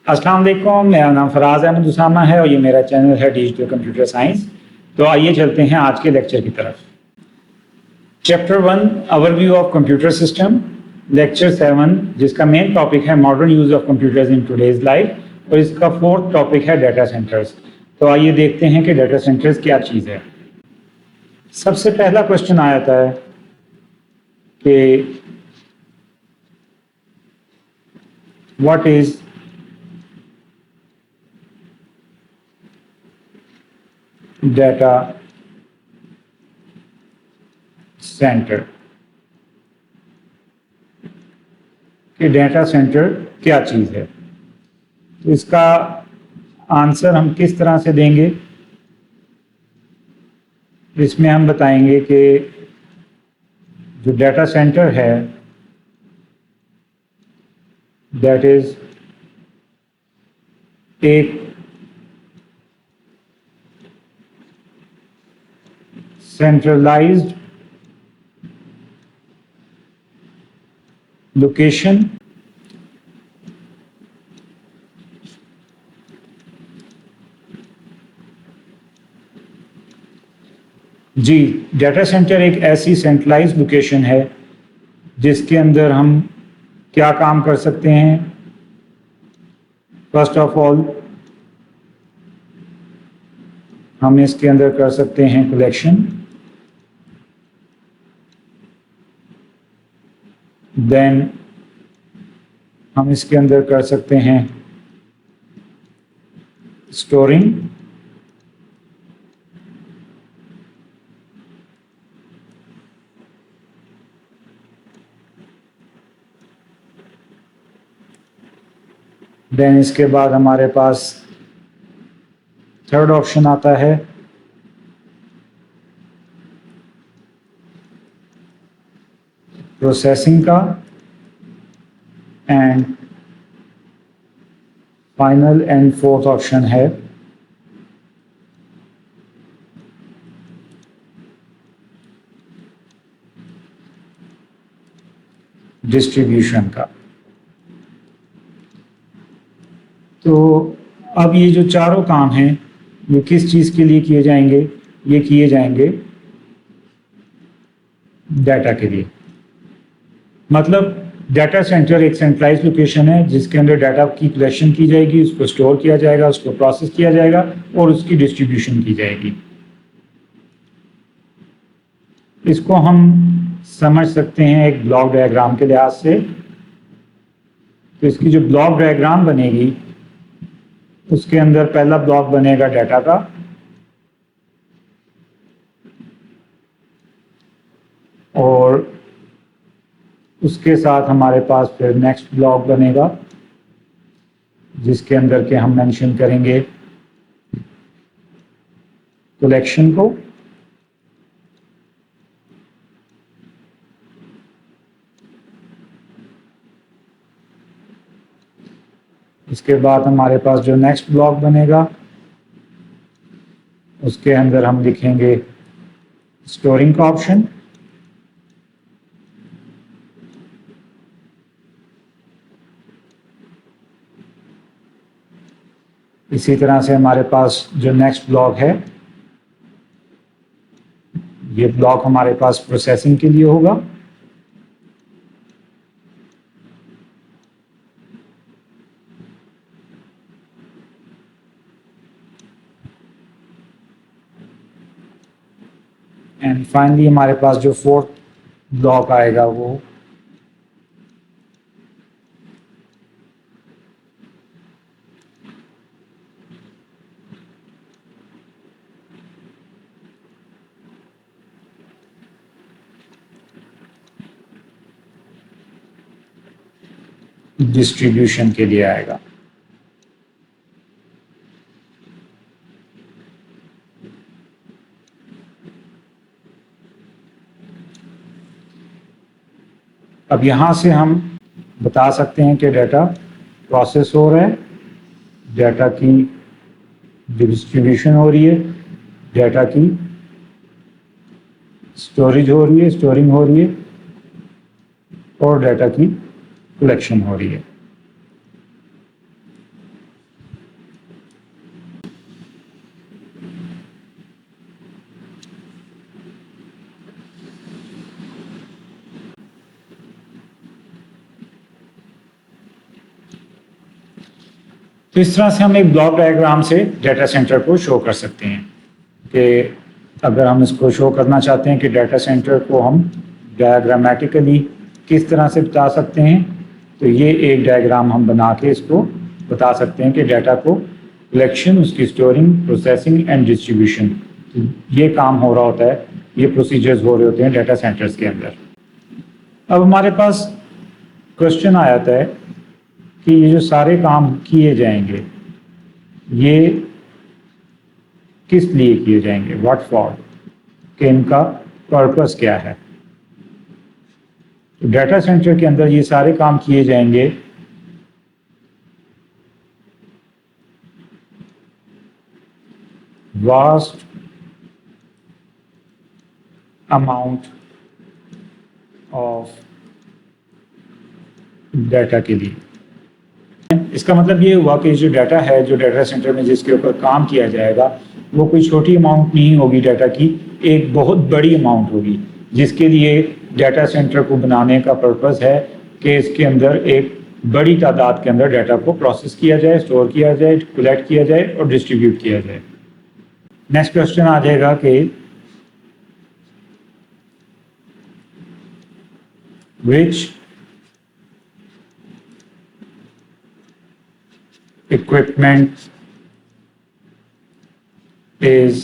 अस्सलाम वालेकुम, मेरा नाम फराज अहमद उसामा है और ये मेरा चैनल है डिजिटल कंप्यूटर साइंस। तो आइए चलते हैं आज के लेक्चर की तरफ। Chapter 1 overview of computer system, lecture 7 जिसका मेन टॉपिक है modern use of computers in today's life और इसका फोर्थ टॉपिक है डाटा सेंटर्स। तो आइए देखते हैं कि डाटा सेंटर्स क्या चीज़ है। सबसे पहला क्वेश्चन आ जाता है कि व्हाट इज डाटा सेंटर, कि डाटा सेंटर क्या चीज़ है। तो इसका आंसर हम किस तरह से देंगे, इसमें हम बताएंगे कि जो डाटा सेंटर है दैट इज एक सेंट्रलाइज्ड लोकेशन जी, डाटा सेंटर एक ऐसी सेंट्रलाइज्ड लोकेशन है जिसके अंदर हम क्या काम कर सकते हैं। फर्स्ट ऑफ ऑल हम इसके अंदर कर सकते हैं कलेक्शन, देन हम इसके अंदर कर सकते हैं स्टोरिंग, देन इसके बाद हमारे पास थर्ड ऑप्शन आता है प्रोसेसिंग का, and final and fourth option है डिस्ट्रीब्यूशन का। तो अब ये जो चारों काम हैं ये किस चीज़ के लिए किए जाएंगे, ये किए जाएंगे डाटा के लिए। मतलब डाटा सेंटर एक सेंट्रलाइज लोकेशन है जिसके अंदर डाटा की कलेक्शन की जाएगी, उसको स्टोर किया जाएगा, उसको प्रोसेस किया जाएगा और उसकी डिस्ट्रीब्यूशन की जाएगी। इसको हम समझ सकते हैं एक ब्लॉक डायग्राम के लिहाज से। तो इसकी जो ब्लॉक डायग्राम बनेगी उसके अंदर पहला ब्लॉक बनेगा डाटा का, और उसके साथ हमारे पास फिर नेक्स्ट ब्लॉक बनेगा जिसके अंदर के हम मेंशन करेंगे कलेक्शन को, इसके बाद हमारे पास जो नेक्स्ट ब्लॉक बनेगा उसके अंदर हम लिखेंगे स्टोरिंग का ऑप्शन, इसी तरह से हमारे पास जो नेक्स्ट ब्लॉक है ये ब्लॉक हमारे पास प्रोसेसिंग के लिए होगा, एंड फाइनली हमारे पास जो फोर्थ ब्लॉक आएगा वो डिस्ट्रीब्यूशन के लिए आएगा। अब यहाँ से हम बता सकते हैं कि डाटा प्रोसेस हो रहा है, डाटा की डिस्ट्रीब्यूशन हो रही है, डाटा की स्टोरेज हो रही है, स्टोरिंग हो रही है और डाटा की कलेक्शन हो रही है। तो इस तरह से हम एक ब्लॉक डायग्राम से डाटा सेंटर को शो कर सकते हैं कि अगर हम इसको शो करना चाहते हैं कि डाटा सेंटर को हम डायग्रामेटिकली किस तरह से बता सकते हैं, तो ये एक डायग्राम हम बना के इसको बता सकते हैं कि डाटा को कलेक्शन, उसकी स्टोरिंग, प्रोसेसिंग एंड डिस्ट्रीब्यूशन, ये काम हो रहा होता है, ये प्रोसीजर्स हो रहे होते हैं डाटा सेंटर्स के अंदर। अब हमारे पास क्वेश्चन आ जाता है कि ये जो सारे काम किए जाएंगे ये किस लिए किए जाएंगे, व्हाट फॉर, कि इनका पर्पस क्या है। तो डाटा सेंटर के अंदर ये सारे काम किए जाएंगे वास्ट अमाउंट ऑफ डाटा के लिए। इसका मतलब ये हुआ कि जो डाटा है, जो डाटा सेंटर में जिसके ऊपर काम किया जाएगा, वो कोई छोटी अमाउंट नहीं होगी डाटा की, एक बहुत बड़ी अमाउंट होगी, जिसके लिए डाटा सेंटर को बनाने का पर्पस है कि इसके अंदर एक बड़ी तादाद के अंदर डाटा को प्रोसेस किया जाए, स्टोर किया जाए, कलेक्ट किया जाए और डिस्ट्रीब्यूट किया जाए। नेक्स्ट क्वेश्चन आ जाएगा कि which equipment is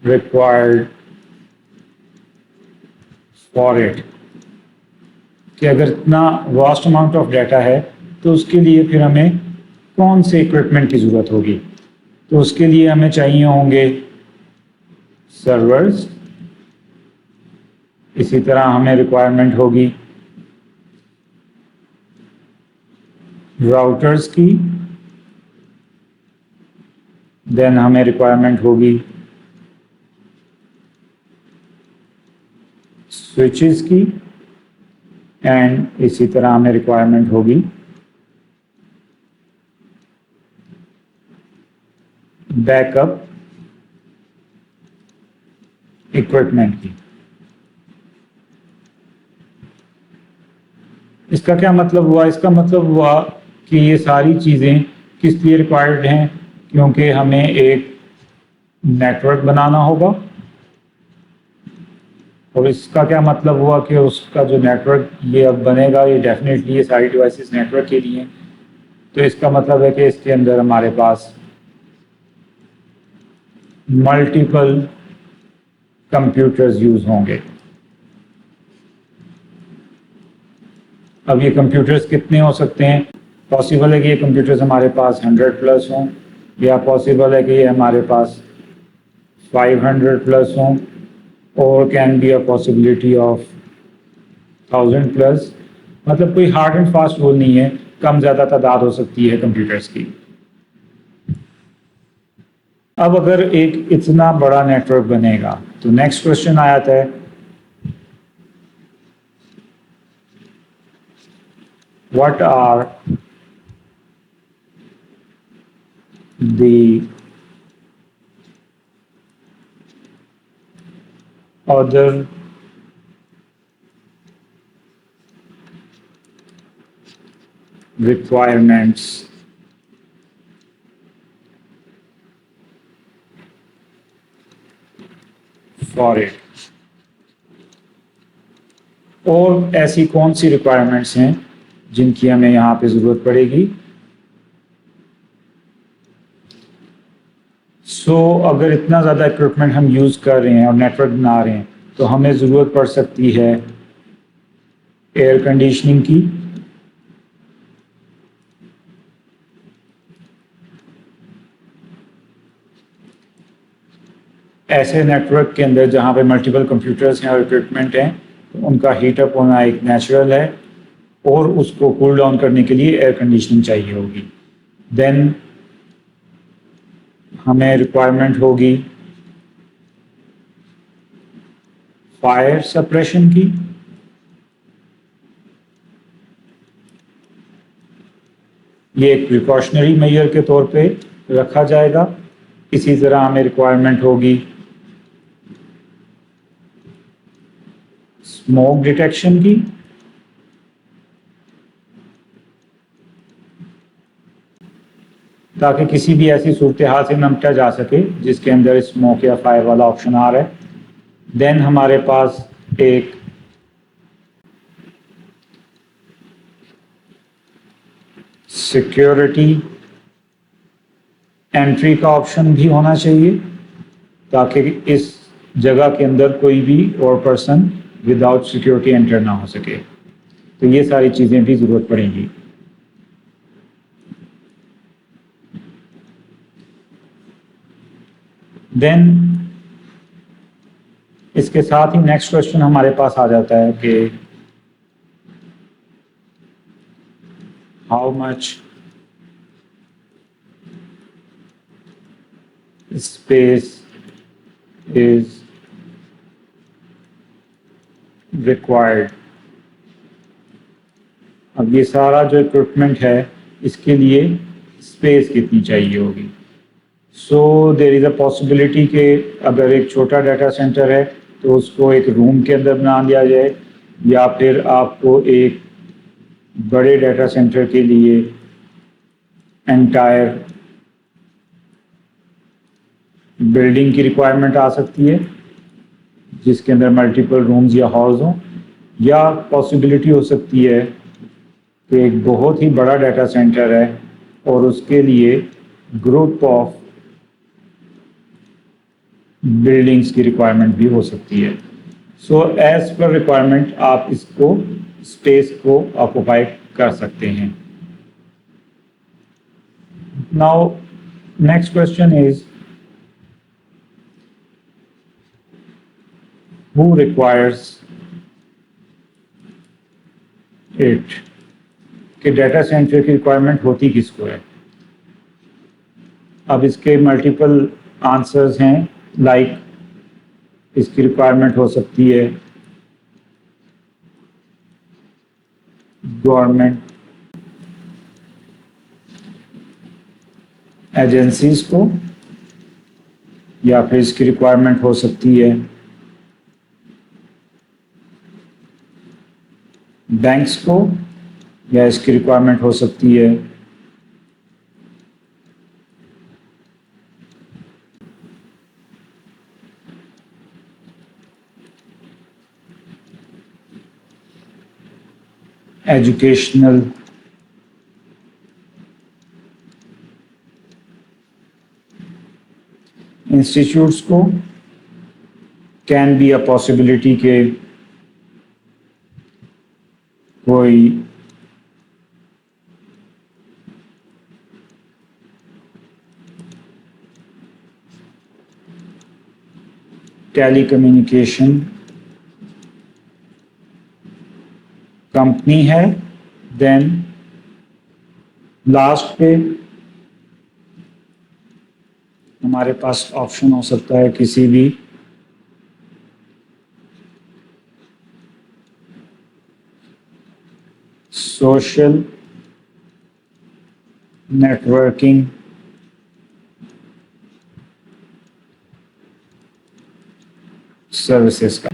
required for it, कि अगर इतना वास्ट अमाउंट ऑफ डाटा है तो उसके लिए फिर हमें कौन से इक्विपमेंट की ज़रूरत होगी। तो उसके लिए हमें चाहिए होंगे सर्वर्स, इसी तरह हमें रिक्वायरमेंट होगी राउटर्स की, देन हमें रिक्वायरमेंट होगी स्विचेस की, एंड इसी तरह हमें रिक्वायरमेंट होगी बैकअप इक्विपमेंट की। इसका क्या मतलब हुआ? इसका मतलब हुआ कि ये सारी चीज़ें किस लिए रिक्वायर्ड हैं, क्योंकि हमें एक नेटवर्क बनाना होगा, और इसका क्या मतलब हुआ कि उसका जो नेटवर्क ये अब बनेगा, ये डेफिनेटली ये सारी डिवाइसेस नेटवर्क के लिए। तो इसका मतलब है कि इसके अंदर हमारे पास मल्टीपल कंप्यूटर्स यूज होंगे। अब ये कंप्यूटर्स कितने हो सकते हैं? पॉसिबल है कि ये कंप्यूटर्स हमारे पास 100 प्लस हों, या पॉसिबल है कि ये हमारे पास 500 प्लस हों, और can be a possibility of 1000 plus. मतलब कोई हार्ड एंड फास्ट रूल नहीं है, कम ज़्यादा तादाद हो सकती है कंप्यूटर्स की। अब अगर एक इतना बड़ा नेटवर्क बनेगा तो नेक्स्ट क्वेश्चन आ जाता है, what are the other requirements for it, और ऐसी कौन सी रिक्वायरमेंट्स हैं जिनकी हमें यहाँ पे ज़रूरत पड़ेगी। अगर इतना ज़्यादा इक्विपमेंट हम यूज़ कर रहे हैं और नेटवर्क बना रहे हैं तो हमें ज़रूरत पड़ सकती है एयर कंडीशनिंग की, ऐसे नेटवर्क के अंदर जहाँ पे मल्टीपल कंप्यूटर्स हैं और इक्विपमेंट हैं, तो उनका हीटअप होना एक नेचुरल है, और उसको कूल डाउन करने के लिए एयर कंडीशनिंग चाहिए होगी। देन हमें रिक्वायरमेंट होगी फायर सप्रेशन की, ये एक प्रिकॉशनरी मेजर के तौर पे रखा जाएगा। इसी तरह हमें रिक्वायरमेंट होगी स्मोक डिटेक्शन की, ताकि किसी भी ऐसी सूरत हाल से निपटा जा सके जिसके अंदर स्मोक या फायर वाला ऑप्शन आ रहा है। देन हमारे पास एक सिक्योरिटी एंट्री का ऑप्शन भी होना चाहिए ताकि इस जगह के अंदर कोई भी और पर्सन विदाउट सिक्योरिटी एंटर ना हो सके। तो ये सारी चीज़ें भी ज़रूरत पड़ेंगी। देन इसके साथ ही नेक्स्ट क्वेश्चन हमारे पास आ जाता है कि how much space is required. अब ये सारा जो इक्विपमेंट है इसके लिए स्पेस कितनी चाहिए होगी। So there is a possibility कि अगर एक छोटा डाटा सेंटर है तो उसको एक रूम के अंदर बना दिया जाए, या फिर आपको एक बड़े डाटा सेंटर के लिए एंटायर बिल्डिंग की रिक्वायरमेंट आ सकती है जिसके अंदर मल्टीपल रूम्स या हॉल्स हों, या पॉसिबिलिटी हो सकती है कि एक बहुत ही बड़ा डाटा सेंटर है और उसके लिए ग्रुप ऑफ बिल्डिंग्स की रिक्वायरमेंट भी हो सकती है। सो एज पर रिक्वायरमेंट आप इसको स्पेस को ऑक्यूपाई कर सकते हैं। Now next question is who requires it, कि डाटा सेंटर की रिक्वायरमेंट होती किसको है। अब इसके मल्टीपल आंसर्स हैं, लाइक इसकी रिक्वायरमेंट हो सकती है गवर्नमेंट एजेंसीज को, या फिर इसकी रिक्वायरमेंट हो सकती है बैंक्स को, या इसकी रिक्वायरमेंट हो सकती है एजुकेशनल इंस्टीट्यूट्स को। कैन बी अ पॉसिबिलिटी के कोई टेलीकम्युनिकेशन कंपनी है। देन लास्ट पे हमारे पास ऑप्शन हो सकता है किसी भी सोशल नेटवर्किंग सर्विसेज का।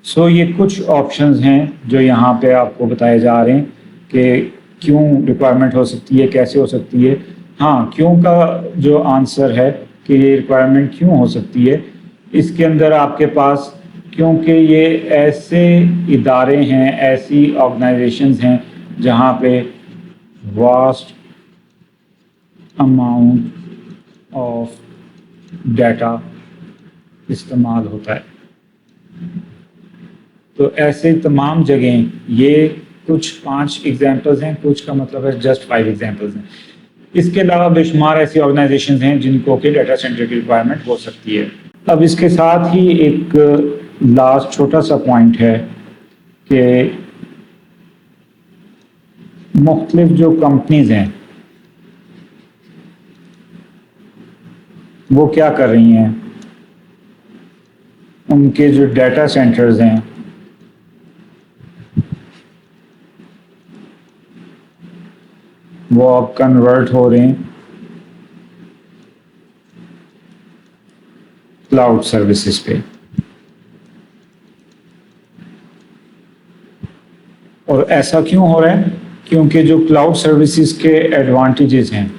सो ये कुछ ऑप्शंस हैं जो यहाँ पे आपको बताए जा रहे हैं कि क्यों रिक्वायरमेंट हो सकती है, कैसे हो सकती है। हाँ, क्यों का जो आंसर है कि ये रिक्वायरमेंट क्यों हो सकती है, इसके अंदर आपके पास, क्योंकि ये ऐसे इदारे हैं, ऐसी ऑर्गेनाइजेशंस हैं जहाँ पे वास्ट अमाउंट ऑफ डाटा इस्तेमाल होता है। तो ऐसे तमाम जगह, ये कुछ 5 एग्जांपल्स हैं, कुछ का मतलब है जस्ट 5 एग्जांपल्स हैं। इसके अलावा बेशुमार ऐसी ऑर्गेनाइजेशंस हैं जिनको कि डाटा सेंटर की रिक्वायरमेंट हो सकती है। अब इसके साथ ही एक लास्ट छोटा सा पॉइंट है कि मुख्तलिफ जो कंपनीज हैं वो क्या कर रही हैं, उनके जो डाटा सेंटर्स हैं वो अब कन्वर्ट हो रहे हैं क्लाउड सर्विसेज पे। और ऐसा क्यों हो रहा है? क्योंकि जो क्लाउड सर्विसेज के एडवांटेजेस हैं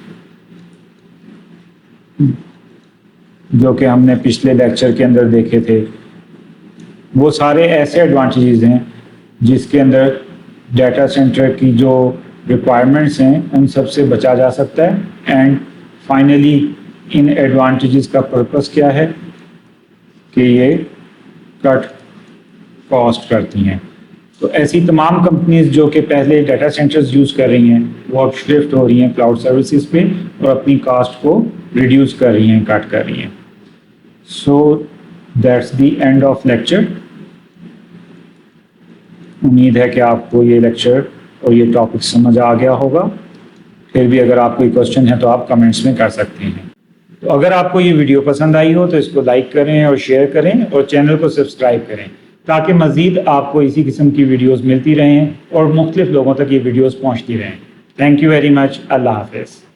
जो कि हमने पिछले लेक्चर के अंदर देखे थे, वो सारे ऐसे एडवांटेजेस हैं जिसके अंदर डाटा सेंटर की जो रिक्वायरमेंट्स हैं उन सब से बचा जा सकता है। एंड फाइनली इन एडवांटेजेस का पर्पस क्या है कि ये कट कॉस्ट करती हैं। तो ऐसी तमाम कंपनीज जो कि पहले डाटा सेंटर्स यूज़ कर रही हैं वो अब शिफ्ट हो रही हैं क्लाउड सर्विसेज पे और अपनी कास्ट को रिड्यूस कर रही हैं, कट कर रही हैं। So that's the end of lecture. उम्मीद है कि आपको ये लेक्चर और ये टॉपिक समझ आ गया होगा। फिर भी अगर आपको कोई क्वेश्चन है तो आप कमेंट्स में कर सकते हैं। तो अगर आपको ये वीडियो पसंद आई हो तो इसको लाइक करें और शेयर करें और चैनल को सब्सक्राइब करें ताकि मज़ीद आपको इसी किस्म की वीडियोस मिलती रहें और मुख्तलिफ लोगों तक ये वीडियोस पहुंचती रहें। Thank you very much. अल्लाह हाफ़िज़।